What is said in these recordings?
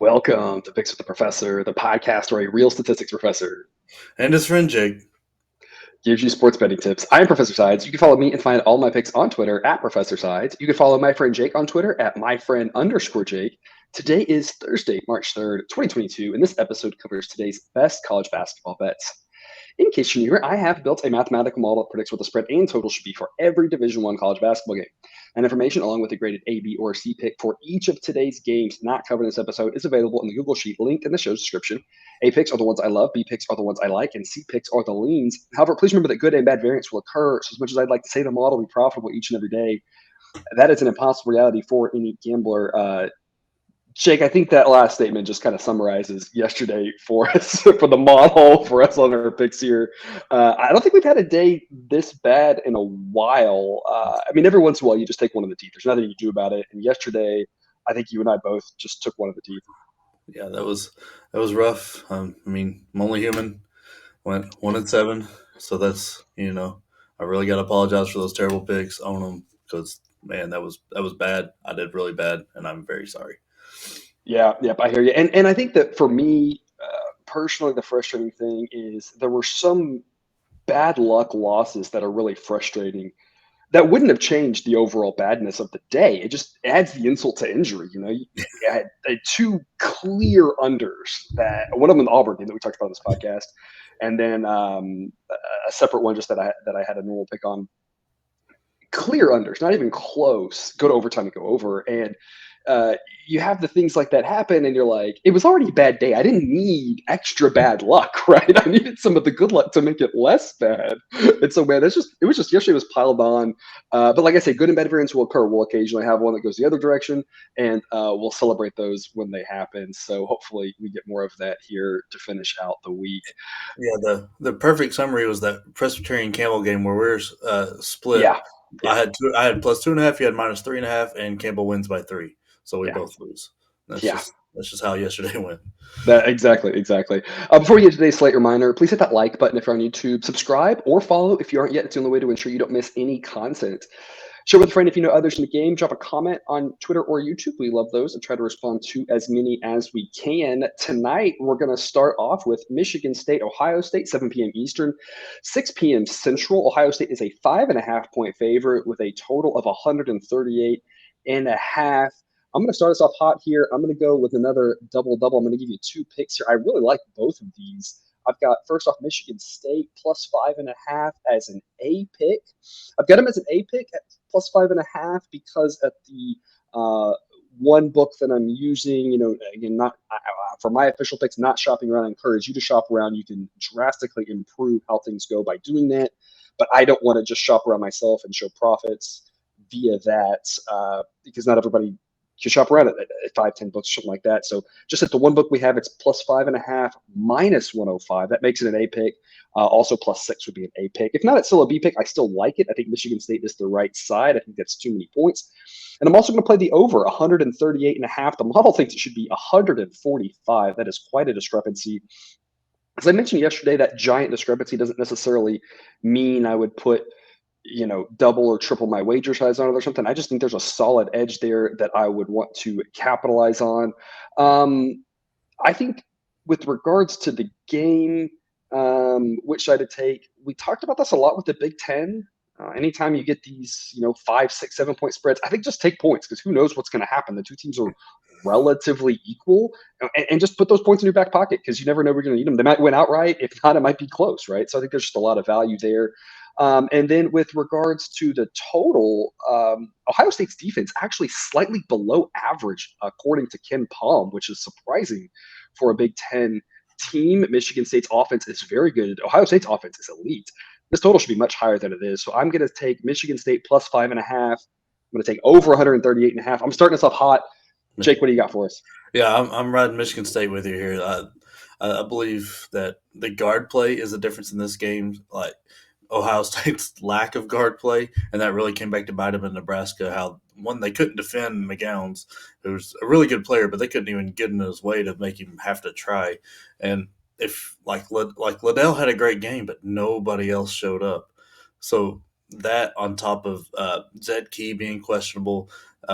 Welcome to Picks with the Professor, the podcast where a real statistics professor And his friend Jake. gives you sports betting tips. I am Professor Sides. You can follow me and find all my picks on Twitter at Professor Sides. You can follow my friend Jake on Twitter at myfriend_Jake. Today is Thursday, March 3rd, 2022, and this episode covers today's best college basketball bets. In case you're new here, I have built a mathematical model that predicts what the spread and total should be for every Division I college basketball game. And information along with a graded A, B, or C pick for each of today's games not covered in this episode is available in the Google Sheet linked in the show's description. A picks are the ones I love, B picks are the ones I like, and C picks are the leans. However, please remember that good and bad variance will occur. So as much as I'd like to say the model will be profitable each and every day, that is an impossible reality for any gambler. Jake, I think that last statement just kind of summarizes yesterday for us, for the model, for us on our picks here. I don't think we've had a day this bad in a while. Every once in a while you just take one of the teeth. There's nothing you do about it. And yesterday, I think you and I both just took one of the teeth. Yeah, that was rough. I'm only human. Went 1-7, so that's I really got to apologize for those terrible picks on them because man, that was bad. I did really bad, and I'm very sorry. Yeah, yep, I hear you. And I think that for me, personally, the frustrating thing is there were some bad luck losses that are really frustrating that wouldn't have changed the overall badness of the day. It just adds the insult to injury. You had two clear unders, that one of them in the Auburn game that we talked about on this podcast, and then a separate one just that I had a normal pick on. Clear unders, not even close. Go to overtime and go over, and you have the things like that happen, and you're like, it was already a bad day. I didn't need extra bad luck, right? I needed some of the good luck to make it less bad. And so, man, it was just yesterday was piled on. But like I say, good and bad variance will occur. We'll occasionally have one that goes the other direction, and we'll celebrate those when they happen. So hopefully, we get more of that here to finish out the week. Yeah, the perfect summary was that Presbyterian Campbell game where we're split. Yeah, yeah, I had plus 2.5. You had minus 3.5, and Campbell wins by 3. So we yeah, both lose. yeah. That's just how yesterday went. That exactly. Before we get to today's slate reminder, please hit that like button if you're on YouTube. Subscribe or follow if you aren't yet. It's the only way to ensure you don't miss any content. Share with a friend if you know others in the game. Drop a comment on Twitter or YouTube. We love those and try to respond to as many as we can. Tonight, we're going to start off with Michigan State, Ohio State, 7 p.m. Eastern, 6 p.m. Central. Ohio State is a 5.5-point favorite with a total of 138.5. I'm going to start us off hot here. I'm going to go with another double-double. I'm going to give you two picks here. I really like both of these. I've got, first off, Michigan State plus 5.5 as an A pick. I've got them as an A pick at plus 5.5 because at the one book that I'm using, again, not for my official picks, not shopping around. I encourage you to shop around. You can drastically improve how things go by doing that. But I don't want to just shop around myself and show profits via that because not everybody can shop around at 5-10 books, something like that. So just at the one book we have, it's plus 5.5 minus 105. That makes it an A pick. Also plus 6 would be an A pick. If not, it's still a B pick. I still like it. I think Michigan State is the right side. I think that's too many points. And I'm also going to play the over 138.5. The model thinks it should be 145. That is quite a discrepancy. As I mentioned yesterday, that giant discrepancy doesn't necessarily mean I would put double or triple my wager size on it or something. I just think there's a solid edge there that I would want to capitalize on. I think with regards to the game, which side to take, we talked about this a lot with the Big Ten. Anytime you get these, 5, 6, 7-point spreads, I think just take points because who knows what's going to happen. The two teams are relatively equal, and just put those points in your back pocket because you never know we're going to need them. They might win outright. If not, it might be close, right? So I think there's just a lot of value there. And then with regards to the total, Ohio State's defense actually slightly below average, according to Ken Palm, which is surprising for a Big Ten team. Michigan State's offense is very good. Ohio State's offense is elite. This total should be much higher than it is. So I'm going to take Michigan State plus 5.5. I'm going to take over 138.5. I'm starting us off hot. Jake, what do you got for us? Yeah, I'm riding Michigan State with you here. I believe that the guard play is the difference in this game. Like Ohio State's lack of guard play, and that really came back to bite them in Nebraska. How they couldn't defend McGowan's, who's a really good player, but they couldn't even get in his way to make him have to try. And if like Liddell had a great game, but nobody else showed up, so that on top of Zed Key being questionable.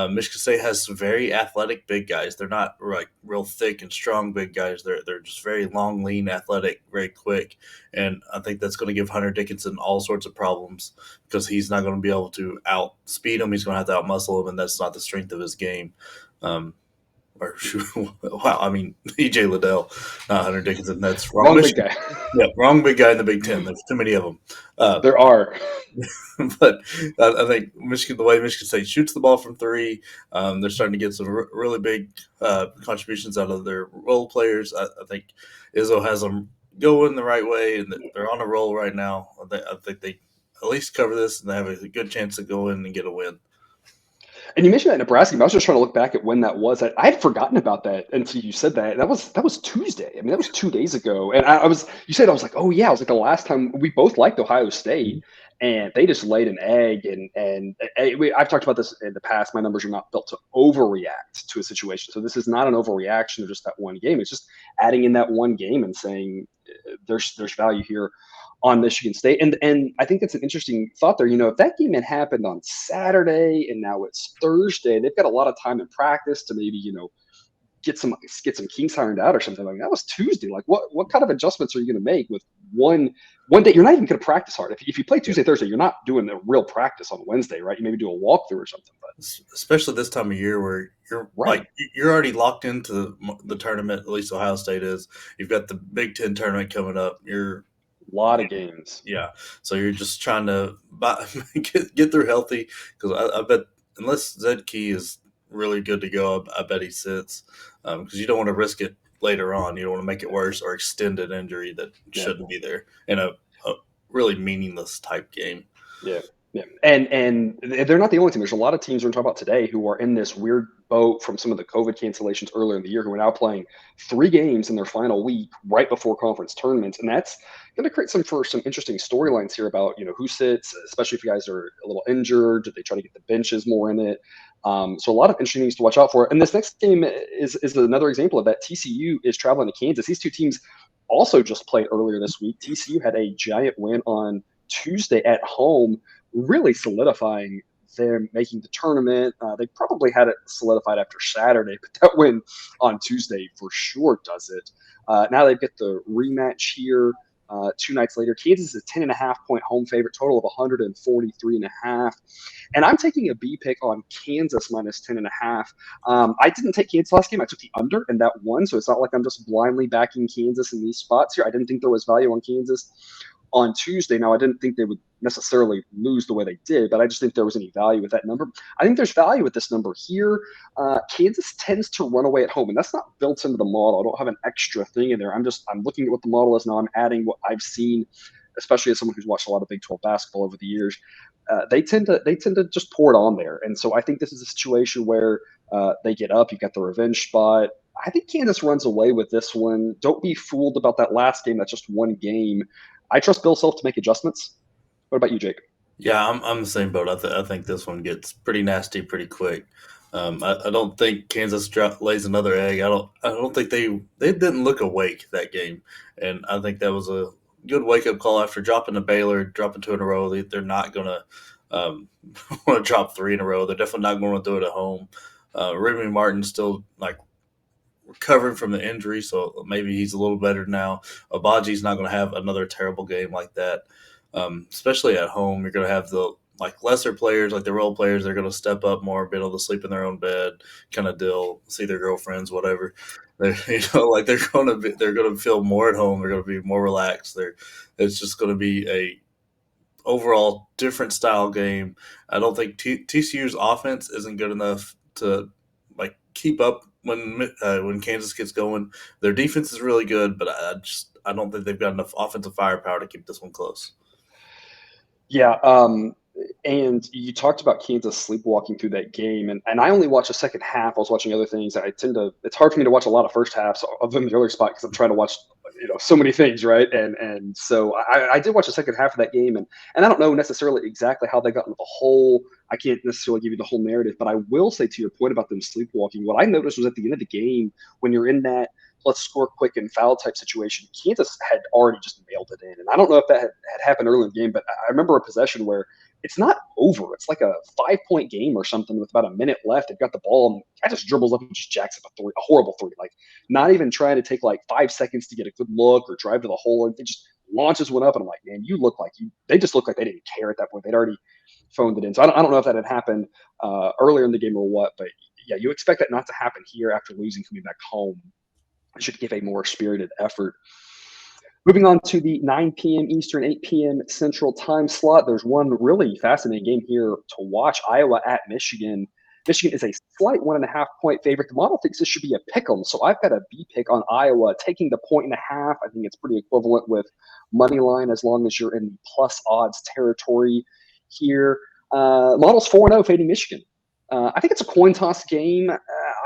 Michigan State has some very athletic big guys. They're not like real thick and strong big guys. They're just very long, lean, athletic, very quick, and I think that's going to give Hunter Dickinson all sorts of problems because he's not going to be able to outspeed him. He's going to have to outmuscle him, and that's not the strength of his game. Um, or wow, I mean EJ Liddell, not Hunter Dickinson. That's wrong. Wrong big Michigan, guy. yeah, wrong big guy in the Big Ten. There's too many of them. There are. But I think the way Michigan State shoots the ball from three, they're starting to get some really big contributions out of their role players. I think Izzo has them going the right way, and they're on a roll right now. I think they at least cover this, and they have a good chance to go in and get a win. And you mentioned that Nebraska game. I was just trying to look back at when that was. I had forgotten about that until you said that. That was Tuesday. I mean, that was 2 days ago. And I was, you said, I was like, oh yeah. I was like, the last time we both liked Ohio State, and they just laid an egg. And I've talked about this in the past. My numbers are not built to overreact to a situation. So this is not an overreaction of just that one game. It's just adding in that one game and saying there's value here on Michigan State. And I think that's an interesting thought there. If that game had happened on Saturday and now it's Thursday, they've got a lot of time in practice to maybe, get some kinks ironed out or something. Like that was Tuesday. Like what kind of adjustments are you going to make with one day? You're not even going to practice hard. If you play Tuesday, Thursday, you're not doing a real practice on Wednesday, right? You maybe do a walkthrough or something. But especially this time of year where you're right. like you're already locked into the tournament. At least Ohio State is. You've got the Big Ten tournament coming up. A lot of games. Yeah, so you're just trying to get through healthy because I bet unless Zed Key is really good to go, I bet he sits because you don't want to risk it later on. You don't want to make it worse or extend an injury that shouldn't be there in a really meaningless type game. Yeah. Yeah. And they're not the only team. There's a lot of teams we're talking about today who are in this weird boat from some of the COVID cancellations earlier in the year who are now playing 3 games in their final week right before conference tournaments. And that's going to create some interesting storylines here about, who sits, especially if you guys are a little injured. Do they try to get the benches more in it? So a lot of interesting things to watch out for. And this next game is another example of that. TCU is traveling to Kansas. These two teams also just played earlier this week. TCU had a giant win on Tuesday at home, really solidifying them making the tournament. They probably had it solidified after Saturday, but that win on Tuesday for sure does it. Now they get the rematch here 2 nights later. Kansas is a 10.5-point home favorite, total of 143.5. And I'm taking a B pick on Kansas minus 10.5. I didn't take Kansas last game. I took the under, and that won. So it's not like I'm just blindly backing Kansas in these spots here. I didn't think there was value on Kansas on Tuesday. Now, I didn't think they would necessarily lose the way they did, but I just think there was any value with that number. I think there's value with this number here. Kansas tends to run away at home, and that's not built into the model. I don't have an extra thing in there. I'm looking at what the model is now. I'm adding what I've seen, especially as someone who's watched a lot of Big 12 basketball over the years. They tend to just pour it on there, and so I think this is a situation where they get up. You got the revenge spot. I think Kansas runs away with this one. Don't be fooled about that last game. That's just one game. I trust Bill Self to make adjustments. What about you, Jake? Yeah, I'm the same boat. I think this one gets pretty nasty pretty quick. I don't think Kansas lays another egg. I don't think they didn't look awake that game, and I think that was a good wake up call after dropping to Baylor, dropping 2 in a row. They're not gonna want to drop 3 in a row. They're definitely not going to do it at home. Remy Martin's still recovering from the injury, so maybe he's a little better now. Abaji's not going to have another terrible game like that. Especially at home, you're going to have the lesser players, like the role players. They're going to step up more, be able to sleep in their own bed, kind of deal, see their girlfriends, whatever. They're going to feel more at home. They're going to be more relaxed. It's just going to be a overall different style game. I don't think TCU's offense isn't good enough to keep up when Kansas gets going. Their defense is really good, but I don't think they've got enough offensive firepower to keep this one close. Yeah, and you talked about Kansas sleepwalking through that game, and I only watched the second half. I was watching other things. It's hard for me to watch a lot of first halves of them in the earlier spot because I'm trying to watch so many things, right? And so I did watch the second half of that game, and I don't know necessarily exactly how they got into the hole. I can't necessarily give you the whole narrative, but I will say to your point about them sleepwalking, what I noticed was at the end of the game, when you're in that let's score quick and foul type situation, Kansas had already just nailed it in. And I don't know if that had happened early in the game, but I remember a possession where it's not over. It's like a 5-point game or something with about a minute left. They've got the ball, and guy just dribbles up and just jacks up a horrible three. Like, not even trying to take like 5 seconds to get a good look or drive to the hole. And they just launches one up, and I'm like, man, you look like you. They just look like they didn't care at that point. They'd already phoned it in. So I don't know if that had happened earlier in the game or what, but yeah, you expect that not to happen here after losing coming back home. It should give a more spirited effort. Moving on to the 9 p.m. Eastern, 8 p.m. Central time slot, there's one really fascinating game here to watch. Iowa at Michigan. Michigan is a slight 1.5-point favorite. The model thinks this should be a pick 'em, so I've got a B pick on Iowa taking the 1.5. I think it's pretty equivalent with money line as long as you're in the plus odds territory here. Model's 4-0 fading Michigan. I think it's a coin toss game.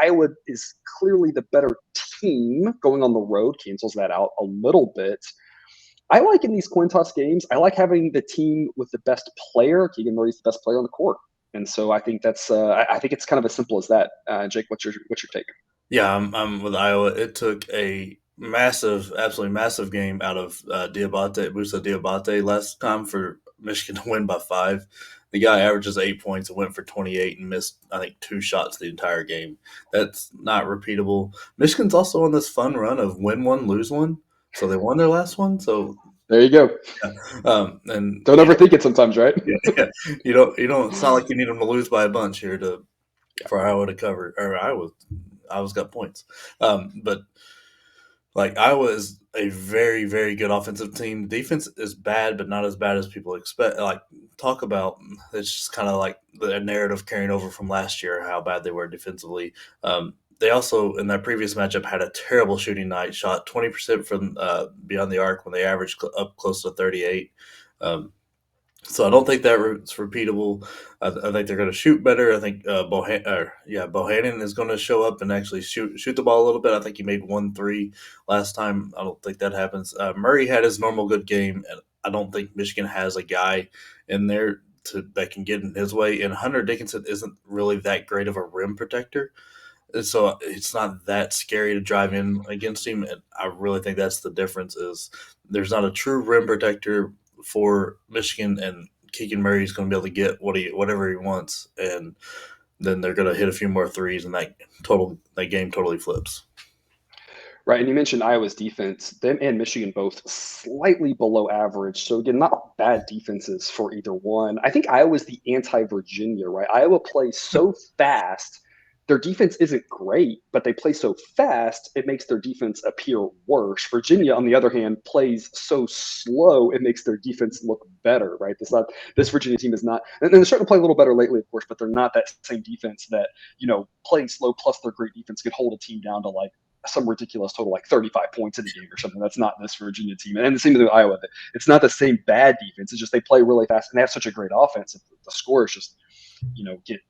Iowa is clearly the better team. Going on the road cancels that out a little bit. I like in these coin toss games, I like having the team with the best player. Keegan Murray's the best player on the court. And so I think that's I think it's kind of as simple as that. Jake, what's your take? Yeah, I'm with Iowa. It took a massive, absolutely massive game out of Musa Diabate last time for Michigan to win by 5. The guy averages 8 points and went for 28 and missed, I think, 2 shots the entire game. That's not repeatable. Michigan's also on this fun run of win one, lose one. So they won their last one. So there you go. And don't overthink it sometimes, right? Yeah. You don't. It's not like you need them to lose by a bunch here for Iowa to cover. Or Iowa's got points. But like Iowa is a very, very good offensive team. Defense is bad, but not as bad as people expect. Like, talk about, it's just kind of like the narrative carrying over from last year, how bad they were defensively. They also, in that previous matchup, had a terrible shooting night, shot 20% from beyond the arc when they averaged up close to 38. So I don't think that's repeatable. I think they're going to shoot better. I think Bohannon is going to show up and actually shoot the ball a little bit. I think he made 1 3 last time. I don't think that happens. Murray had his normal good game, and I don't think Michigan has a guy in there that can get in his way. And Hunter Dickinson isn't really that great of a rim protector. And so it's not that scary to drive in against him. And I really think that's the difference is there's not a true rim protector for Michigan, and Keegan Murray is going to be able to get whatever he wants, and then they're going to hit a few more threes, and that game totally flips. Right, and you mentioned Iowa's defense. Them and Michigan both slightly below average. So again, not bad defenses for either one. I think Iowa's the anti-Virginia, right? Iowa plays so fast. Their defense isn't great, but they play so fast, it makes their defense appear worse. Virginia, on the other hand, plays so slow, it makes their defense look better, right? This Virginia team is not, and they're starting to play a little better lately, of course, but they're not that same defense that, playing slow plus their great defense could hold a team down to like some ridiculous total, like 35 points in a game or something. That's not this Virginia team. And the same with Iowa. It's not the same bad defense. It's just they play really fast and they have such a great offense. The score is just,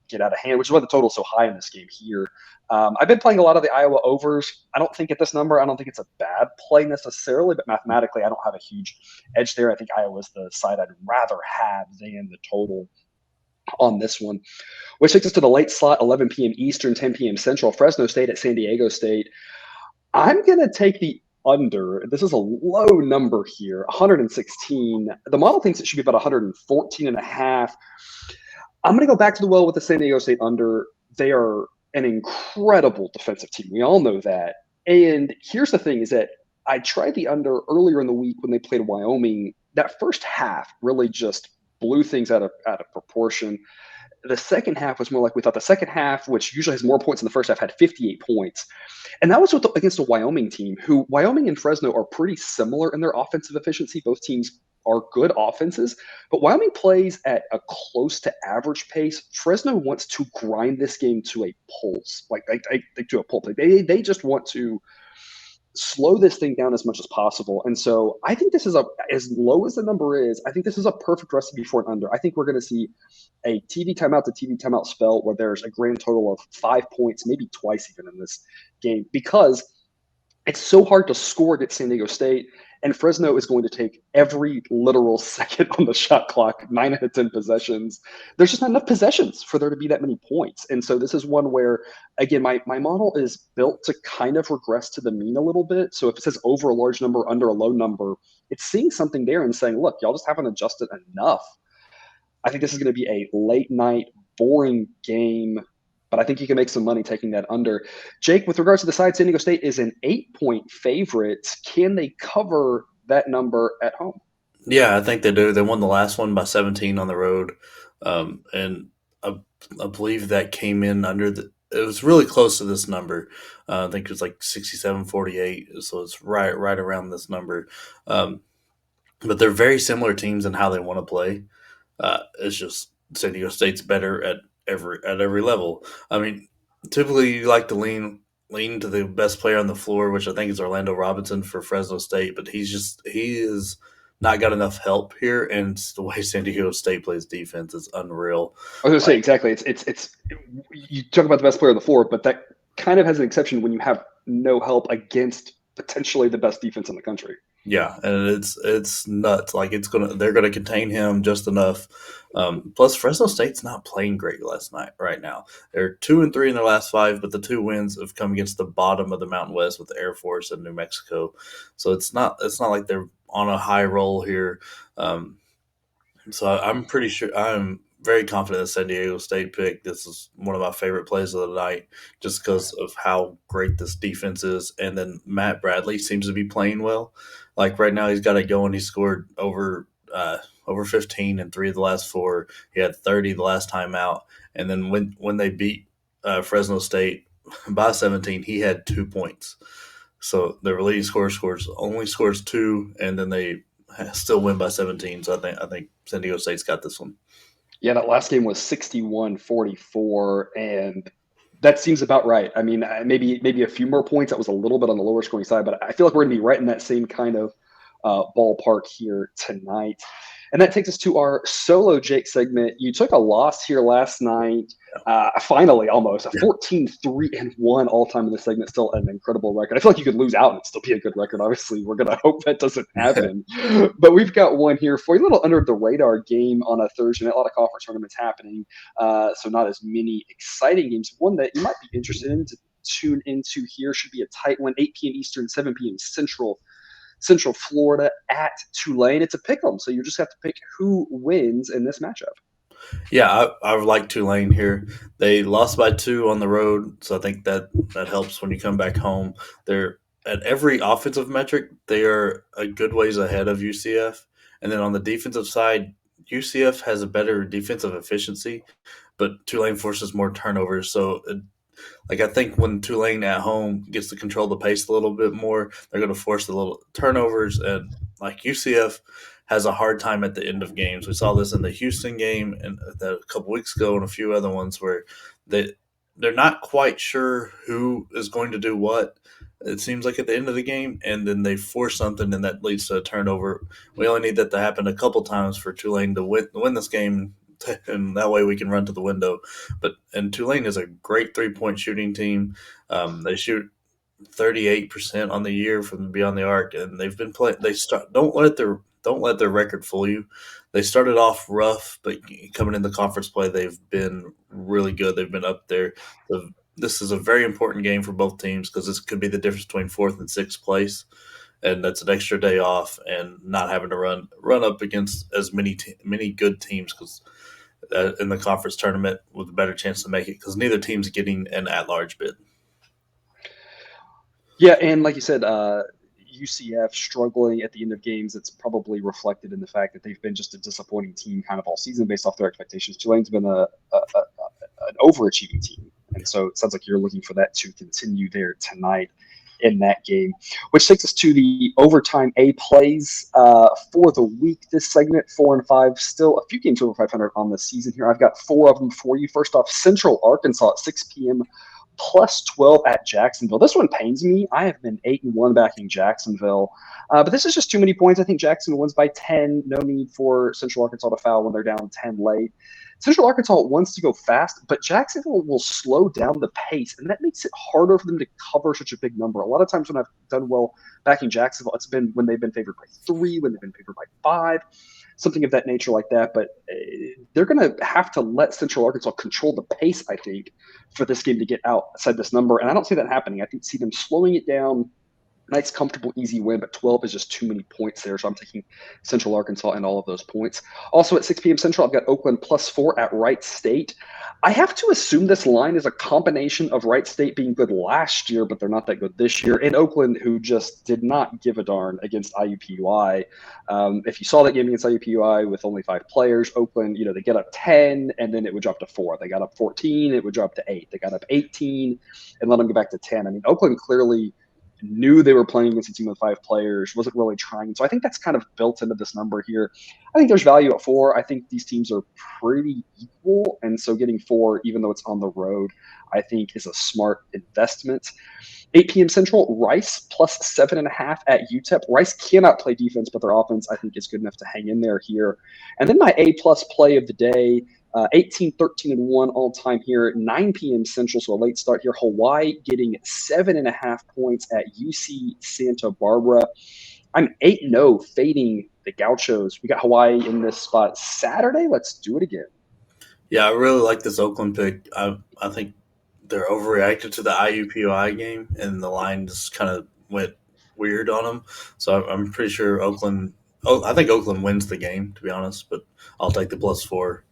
get out of hand, which is why the total is so high in this game here. I've been playing a lot of the Iowa overs. I don't think at this number, I don't think it's a bad play necessarily, but mathematically, I don't have a huge edge there. I think Iowa's the side I'd rather have than the total on this one, which takes us to the late slot, 11 p.m. Eastern, 10 p.m. Central, Fresno State at San Diego State. I'm going to take the under. This is a low number here, 116. The model thinks it should be about 114.5. I'm going to go back to the well with the San Diego State under. They are an incredible defensive team. We all know that. And here's the thing is that I tried the under earlier in the week when they played Wyoming. That first half really just blew things out of proportion. The second half was more like we thought. The second half, which usually has more points than the first half, had 58 points. And that was against a Wyoming team who Wyoming and Fresno are pretty similar in their offensive efficiency. Both teams are good offenses, but Wyoming plays at a close to average pace. Fresno wants to grind this game to a pulse, like to a pulp. They just want to slow this thing down as much as possible. And so I think this is as low as the number is, I think this is a perfect recipe for an under. I think we're going to see a TV timeout to TV timeout spell where there's a grand total of 5 points, maybe twice even in this game, because it's so hard to score against San Diego State. And Fresno is going to take every literal second on the shot clock, 9 out of 10 possessions. There's just not enough possessions for there to be that many points. And so this is one where, again, my model is built to kind of regress to the mean a little bit. So if it says over a large number, under a low number, it's seeing something there and saying, look, y'all just haven't adjusted enough. I think this is going to be a late night, boring game, but I think you can make some money taking that under. Jake, with regards to the side, San Diego State is an 8-point favorite. Can they cover that number at home? Yeah, I think they do. They won the last one by 17 on the road, and I believe that came in under the. It was really close to this number. I think it was like 67-48, so it's right around this number. Um, but they're very similar teams in how they want to play. It's just San Diego State's better at every level. I mean, typically you like to lean to the best player on the floor, which I think is Orlando Robinson for Fresno State, but he is not got enough help here, and the way San Diego State plays defense is unreal. I was going to say Like, exactly. It's you talk about the best player on the floor, but that kind of has an exception when you have no help against potentially the best defense in the country. yeah, and it's nuts. Like they're gonna contain him just enough. Plus, Fresno State's not playing great last night. Right now, they're 2-3 in their last five, but the two wins have come against the bottom of the Mountain West with Air Force and New Mexico. So it's not like they're on a high roll here. Um, so I'm pretty sure I'm very confident in San Diego State pick. This is one of my favorite plays of the night, just because of how great this defense is. And then Matt Bradley seems to be playing well. Like right now, he's got it going. He scored over 15 in three of the last four. He had 30 the last time out. And then when they beat Fresno State by 17, he had 2 points. So the leading only scores two, and then they still win by 17. So I think San Diego State's got this one. Yeah, that last game was 61-44, and that seems about right. I mean, maybe a few more points. That was a little bit on the lower scoring side, but I feel like we're going to be right in that same kind of ballpark here tonight. And that takes us to our solo Jake segment. You took a loss here last night, finally almost a 14-3-1 all time in this segment. Still an incredible record. I feel like you could lose out and it'd still be a good record. Obviously, we're going to hope that doesn't happen. But we've got one here for you, a little under the radar game on a Thursday night. A lot of conference tournaments happening, so not as many exciting games. One that you might be interested in to tune into here should be a tight one, 8 p.m. Eastern, 7 p.m. Central Florida at Tulane. It's a pick 'em, so you just have to pick who wins in this matchup. Yeah, I like Tulane here. They lost by 2 on the road, so I think that helps when you come back home. They're at every offensive metric, they are a good ways ahead of UCF. And then on the defensive side, UCF has a better defensive efficiency, but Tulane forces more turnovers. So like I think when Tulane at home gets to control the pace a little bit more, they're going to force the little turnovers, and like UCF has a hard time at the end of games. We saw this in the Houston game and a couple weeks ago, and a few other ones where they're not quite sure who is going to do what. It seems like at the end of the game, and then they force something, and that leads to a turnover. We only need that to happen a couple times for Tulane to win this game, and that way we can run to the window. And Tulane is a great 3-point shooting team. They shoot 38% on the year from beyond the arc, and they've been playing. Don't let their record fool you. They started off rough, but coming into conference play, they've been really good. They've been up there. This is a very important game for both teams because this could be the difference between fourth and sixth place, and that's an extra day off and not having to run up against as many good teams because in the conference tournament with a better chance to make it because neither team's getting an at-large bid. Yeah, and like you said, UCF struggling at the end of games, it's probably reflected in the fact that they've been just a disappointing team kind of all season based off their expectations. Tulane's been an overachieving team. And so it sounds like you're looking for that to continue there tonight in that game, which takes us to the overtime A plays for the week. This segment, 4 and 5, still a few games over 500 on the season here. I've got 4 of them for you. First off, Central Arkansas at 6 p.m. plus 12 at Jacksonville. This one pains me. I have been 8-1 backing Jacksonville, but this is just too many points. I think Jacksonville wins by 10. No need for Central Arkansas to foul when they're down 10 late. Central Arkansas wants to go fast, but Jacksonville will slow down the pace, and that makes it harder for them to cover such a big number. A lot of times when I've done well backing Jacksonville, it's been when they've been favored by 3, when they've been favored by 5, something of that nature like that. But they're going to have to let Central Arkansas control the pace, I think, for this game to get outside this number. And I don't see that happening. I see them slowing it down nice, comfortable, easy win, but 12 is just too many points there. So I'm taking Central Arkansas and all of those points. Also at 6 p.m. Central, I've got Oakland +4 at Wright State. I have to assume this line is a combination of Wright State being good last year, but they're not that good this year, and Oakland, who just did not give a darn against IUPUI. If you saw that game against IUPUI with only 5 players, Oakland, they get up 10, and then it would drop to 4. They got up 14, it would drop to 8. They got up 18, and let them get back to 10. I mean, Oakland clearly knew they were playing against a team with 5 players, wasn't really trying. So I think that's kind of built into this number here. I think there's value at 4. I think these teams are pretty equal. And so getting 4, even though it's on the road, I think is a smart investment. 8 p.m. Central, Rice +7.5 at UTEP. Rice cannot play defense, but their offense, I think, is good enough to hang in there here. And then my A-plus play of the day, 18-13-1 all time here at 9 p.m. Central, so a late start here. Hawaii getting 7.5 points at UC Santa Barbara. I'm 8-0 fading the Gauchos. We got Hawaii in this spot Saturday. Let's do it again. Yeah, I really like this Oakland pick. I think they're overreacted to the IUPUI game, and the line just kind of went weird on them. So I'm pretty sure Oakland. Oh, I think Oakland wins the game, to be honest. But I'll take the +4.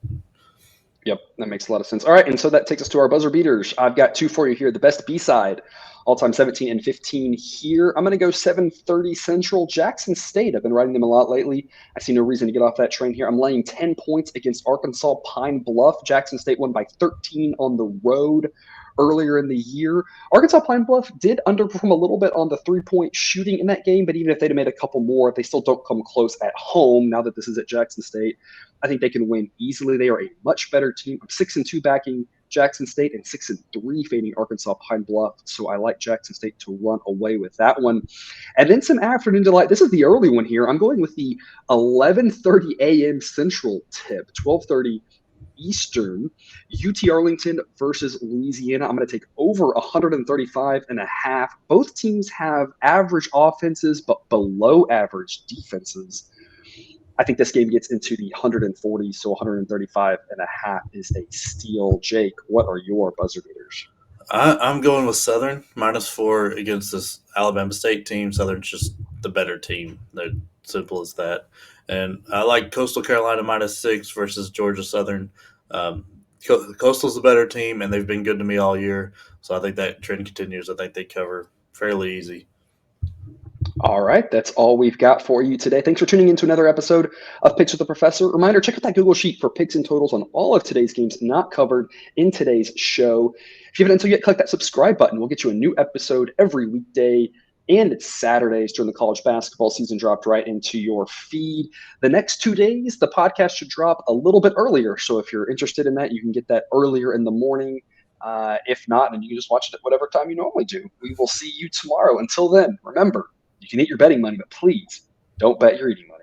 Yep, that makes a lot of sense. All right, and so that takes us to our buzzer beaters. I've got 2 for you here. The best B-side, all-time 17 and 15 here. I'm going to go 7:30 Central. Jackson State, I've been riding them a lot lately. I see no reason to get off that train here. I'm laying 10 points against Arkansas Pine Bluff. Jackson State won by 13 on the road earlier in the year. Arkansas Pine Bluff did underperform a little bit on the 3-point shooting in that game, but even if they'd have made a couple more, they still don't come close at home now that this is at Jackson State. I think they can win easily. They are a much better team. I'm 6-2 backing Jackson State and 6-3 fading Arkansas Pine Bluff. So I like Jackson State to run away with that one. And then some afternoon delight. This is the early one here. I'm going with the 11:30 a.m. Central tip, 12:30 Eastern. UT Arlington versus Louisiana. I'm going to take over 135.5. Both teams have average offenses, but below average defenses. I think this game gets into the 140, so 135.5 is a steal. Jake, what are your buzzer beaters? I'm going with Southern -4 against this Alabama State team. Southern's just the better team. They're simple as that. And I like Coastal Carolina -6 versus Georgia Southern. Coastal's the better team, and they've been good to me all year. So I think that trend continues. I think they cover fairly easy. All right, that's all we've got for you today. Thanks for tuning in to another episode of Picks with the Professor. Reminder, check out that Google Sheet for picks and totals on all of today's games not covered in today's show. If you haven't done so yet, click that subscribe button. We'll get you a new episode every weekday, and it's Saturdays during the college basketball season dropped right into your feed. The next 2 days, the podcast should drop a little bit earlier. So if you're interested in that, you can get that earlier in the morning. If not, then you can just watch it at whatever time you normally do. We will see you tomorrow. Until then, remember, you can eat your betting money, but please don't bet your eating money.